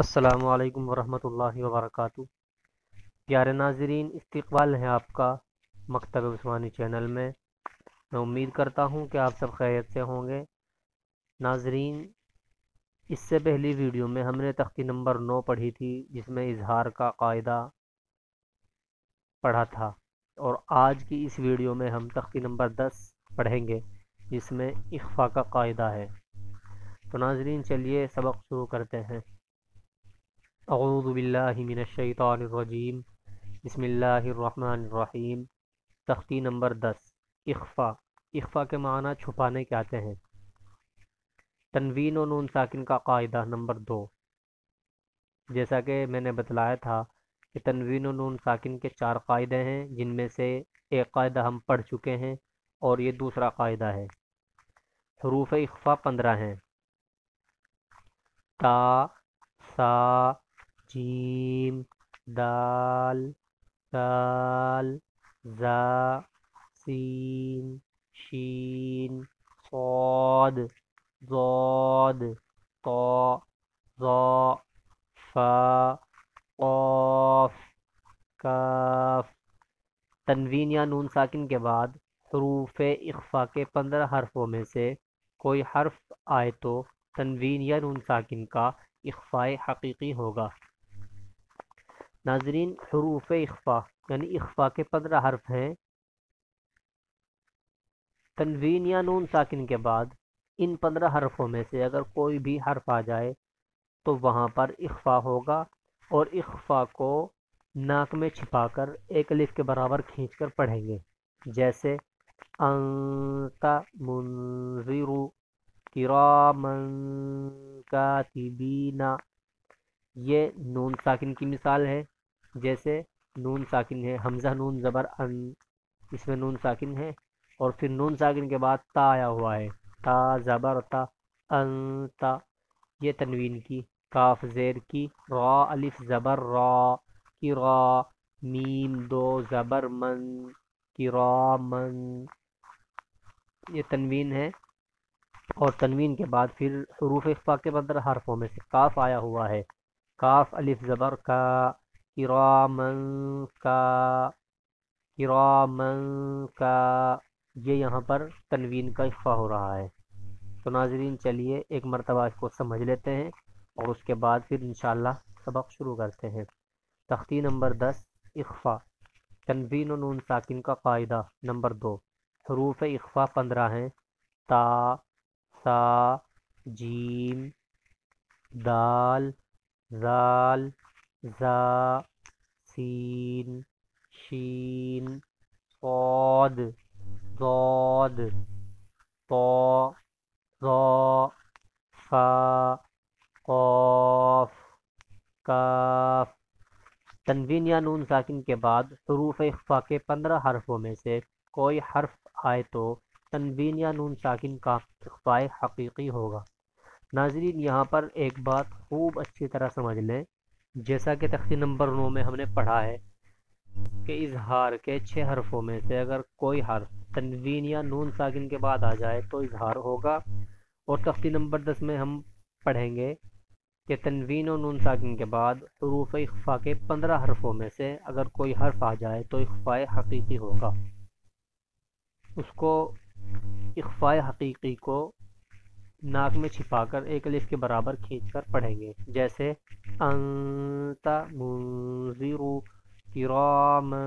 السلام علیکم ورحمۃ اللہ وبرکاتہ۔ پیارے ناظرین، استقبال ہے آپ کا مکتب عثمانی چینل میں امید کرتا ہوں کہ آپ سب خیریت سے ہوں گے۔ ناظرین، اس سے پہلی ویڈیو میں ہم نے تختی نمبر 9 پڑھی تھی، جس میں اظہار کا قاعدہ پڑھا تھا، اور آج کی اس ویڈیو میں ہم تختی نمبر 10 پڑھیں گے، جس میں اخفاء کا قاعدہ ہے۔ تو ناظرین، چلیے سبق شروع کرتے ہیں۔ اعوذ باللہ من الشیطان الرجیم، بسم اللہ الرحمن الرحیم۔ تختی نمبر 10، اخفاء۔ اخفاء کے معنی چھپانے کے آتے ہیں۔ تنوین و نون ساکن کا قاعدہ نمبر 2۔ جیسا کہ میں نے بتلایا تھا کہ تنوین و نون ساکن کے 4 قاعدے ہیں، جن میں سے ایک قاعدہ ہم پڑھ چکے ہیں اور یہ دوسرا قاعدہ ہے۔ حروف اخفاء 15 ہیں: تا، سا، جیم، دال، دال، زا، سین، شین، صاد، ضاد، طا، ظا، فا، قاف، کاف۔ تنوین یا نون ساکن کے بعد حروف اخفاء کے 15 حرفوں میں سے کوئی حرف آئے تو تنوین یا نون ساکن کا اخفاء حقیقی ہوگا۔ ناظرین، حروف اخفاء یعنی اخفاء کے 15 حرف ہیں۔ تنوین یا نون ساکن کے بعد ان 15 حرفوں میں سے اگر کوئی بھی حرف آ جائے تو وہاں پر اخفاء ہوگا، اور اخفاء کو ناک میں چھپا کر ایک الف کے برابر کھینچ کر پڑھیں گے، جیسے انت منذر کراما کاتبین۔ یہ نون ساکن کی مثال ہے، جیسے نون ساکن ہے، حمزہ نون زبر ان، اس میں نون ساکن ہے، اور پھر نون ساکن کے بعد تا آیا ہوا ہے، تا زبر تا، انتا۔ یہ تنوین کی۔ کاف زیر کی، را الف زبر را کی را، میم دو زبر من کی را من، یہ تنوین ہے۔ اور تنوین کے بعد پھر حروف اخفاء کے 15 حرفوں میں سے کاف آیا ہوا ہے، کاف الف زبر کا، کرامن کا، کرامن کا، یہ یہاں پر تنوین کا اخفاء ہو رہا ہے۔ تو ناظرین، چلیے ایک مرتبہ اس کو سمجھ لیتے ہیں اور اس کے بعد پھر انشاءاللہ سبق شروع کرتے ہیں۔ تختی نمبر 10، اخفاء۔ تنوین و نون ساکن کا قاعدہ نمبر 2۔ حروف اخفاء 15 ہیں: تا، سا، جیم، دال، زال، زا، سین، شین، صاد، ضاد، طا، ظا، فا، قاف، کاف۔ تنوین یا نون ساکن کے بعد حروف اخفاء کے 15 حرفوں میں سے کوئی حرف آئے تو تنوین یا نون ساکن کا اخفاء حقیقی ہوگا۔ ناظرین، یہاں پر ایک بات خوب اچھی طرح سمجھ لیں، جیسا کہ تختی نمبر 9 میں ہم نے پڑھا ہے کہ اظہار کے 6 حرفوں میں سے اگر کوئی حرف تنوین یا نون ساکن کے بعد آ جائے تو اظہار ہوگا، اور تختی نمبر 10 میں ہم پڑھیں گے کہ تنوین و نون ساکن کے بعد حروف اخفاء کے 15 حرفوں میں سے اگر کوئی حرف آ جائے تو اخفاء حقیقی ہوگا۔ اس کو اخفاء حقیقی کو ناک میں چھپا کر ایک الف کے برابر کھینچ کر پڑھیں گے، جیسے انت منذر کراما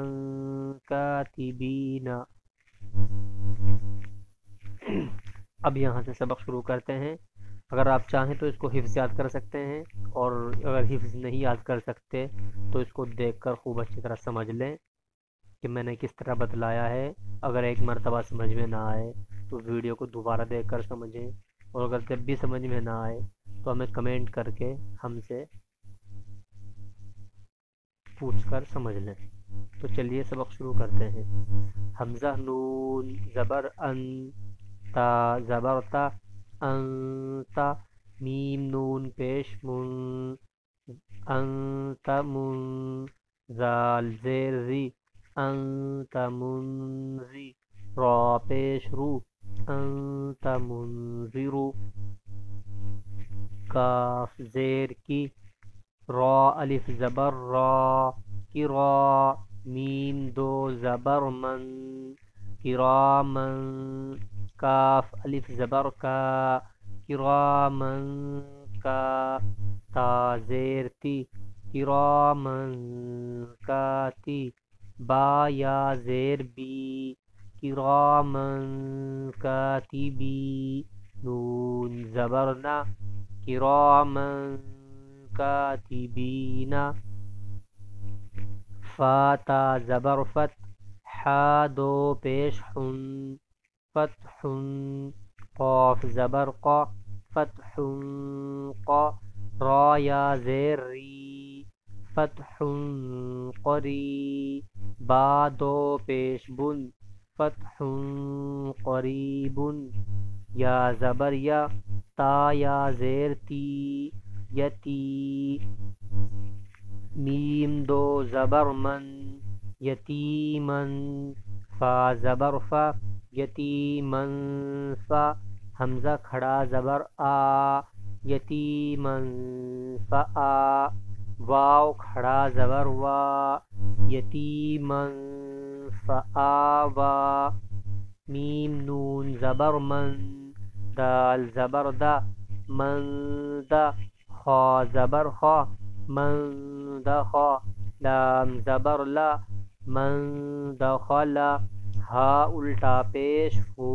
کاتبین۔ اب یہاں سے سبق شروع کرتے ہیں۔ اگر آپ چاہیں تو اس کو حفظ یاد کر سکتے ہیں، اور اگر حفظ نہیں یاد کر سکتے تو اس کو دیکھ کر خوب اچھی طرح سمجھ لیں کہ میں نے کس طرح بتلایا ہے۔ اگر ایک مرتبہ سمجھ میں نہ آئے تو ویڈیو کو دوبارہ دیکھ کر سمجھیں، اور اگر جب بھی سمجھ میں نہ آئے تو ہمیں کمنٹ کر کے ہم سے پوچھ کر سمجھ لیں۔ تو چلیے سبق شروع کرتے ہیں۔ حمزہ نون زبر ان، تا زبر تا، انتا، میم نون پیش من، انت من، زال زیر زی، انت منزی، را پیش رو، انت منذر، کاف زیر کی، را الف زبر را کرا، میم دو زبر من کرامن، کاف الف زبر کا کرامن کا، تا زیر تی کرامن کاتی، با یا زیر بی کرامن کاتبی، نون زبرنا کرامن کاتبین، فاتا زبر فت، حا دو پیش حن فتح، قاف زبر قا فتح قا، را یا زیر ری فتح قری، با دو پیش بن فتح قریب، یا زبر یا، تا یا زیر تی یتی، میم دو زبر من یتیمن، فا زبر فا یتیمن فا، حمزہ کھڑا زبر آ یتیمن فآ، واو کھڑا زبر وا یتیمن فآوا، میم نون زبر من، دال زبر دا من دا، خا زبر خا من دخا، لام زبر لا من دخلا، ہا الٹا پیش ہو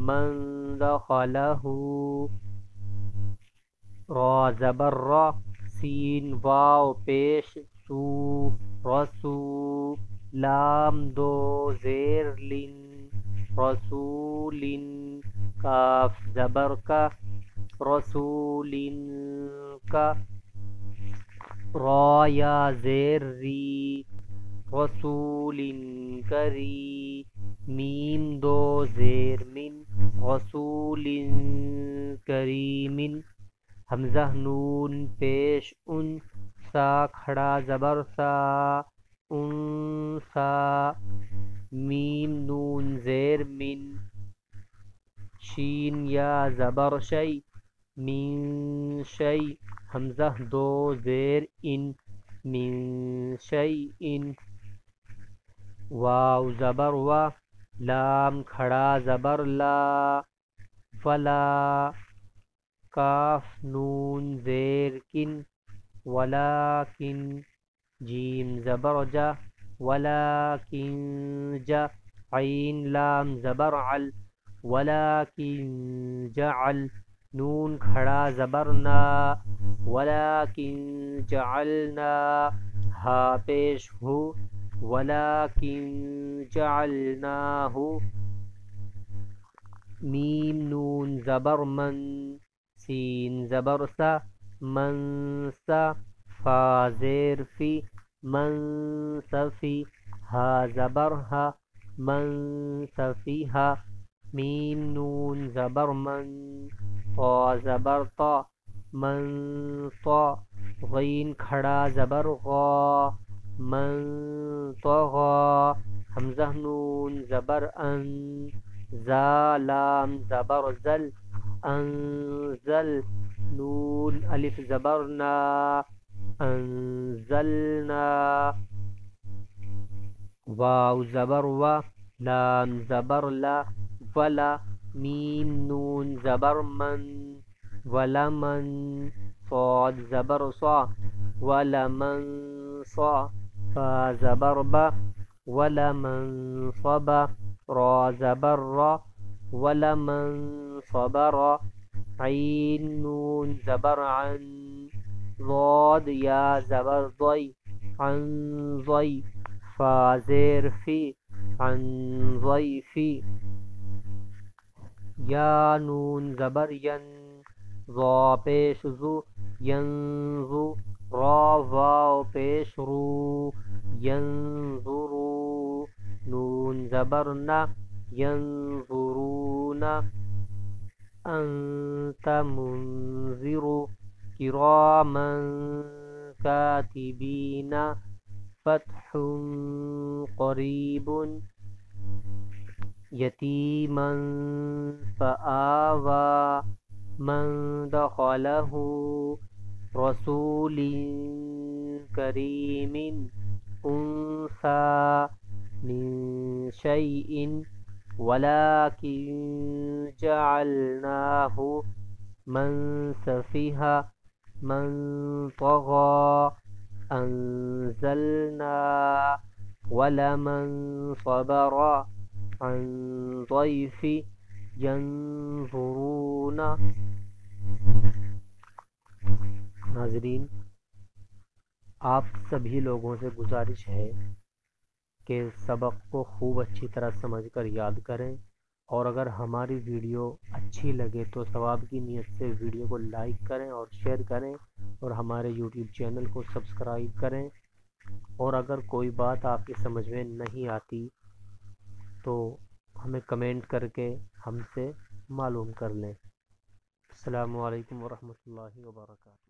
من دخلہ، را زبر را سین واو پیش سو رسو، لام دو زیر لن رسول، کاف زبر کا رسول کا، را یا زیر ری رسول کری، میم دو زیر من رسول کریم، حمزہ نون پیش ان، سا کھڑا زبر سا انسا، میم نون زیر من، شین یا زبر شی من شی، حمزہ دو زیر ان من شیء، واو زبر وا، لام کھڑا زبر لا فلا، کاف نون زیر کن ولیکن، جیم زبر جا ولیکن جا، عین لام زبر عل ولیکن جعل، نون کھڑا زبر نا ولیکن جعلنا، ہا پیش ہو ولیکن جعلناہ، میم نون زبر من، سین زبر سا من سا، فا زیر فی من سفی، ہا زبر ہا من سفیہا، میم نون زبر من، طا زبر طا من طا، غین کھڑا زبر غا من طغا، حمزہ نون زبر ان، زا لام زبر زل انزل، نون الف زبر نا انزلنا، واو زبر وا، لام زبر لا ولا، میم نون زبر من ولمن، صاد زبر صا ولمن صا، فا زبر با ولمن صبا، را زبر را ولمن صبر، عین نون زبر عن، ضاد یا زبر ضی عن ضی، فا زیر فی عن ضیفی، یا نون زبر ین، ضا پیش زو ینزو، را واو پیش رو ینظرو، نون زبر نا ینظرون، انت منذر کراما کاتبین، فتح قریب یتیما فآوى من دخلہ رسول کریم انسا من شيء ولكن جعلناه من سفیہا من طغى انزلنا ولمن صبر عن ضيف ينظرون۔ ناظرین، آپ سبھی لوگوں سے گزارش ہے کہ سبق کو خوب اچھی طرح سمجھ کر یاد کریں، اور اگر ہماری ویڈیو اچھی لگے تو ثواب کی نیت سے ویڈیو کو لائک کریں اور شیئر کریں، اور ہمارے یوٹیوب چینل کو سبسکرائب کریں، اور اگر کوئی بات آپ کی سمجھ میں نہیں آتی تو ہمیں کمنٹ کر کے ہم سے معلوم کر لیں۔ السلام علیکم ورحمۃ اللہ وبرکاتہ۔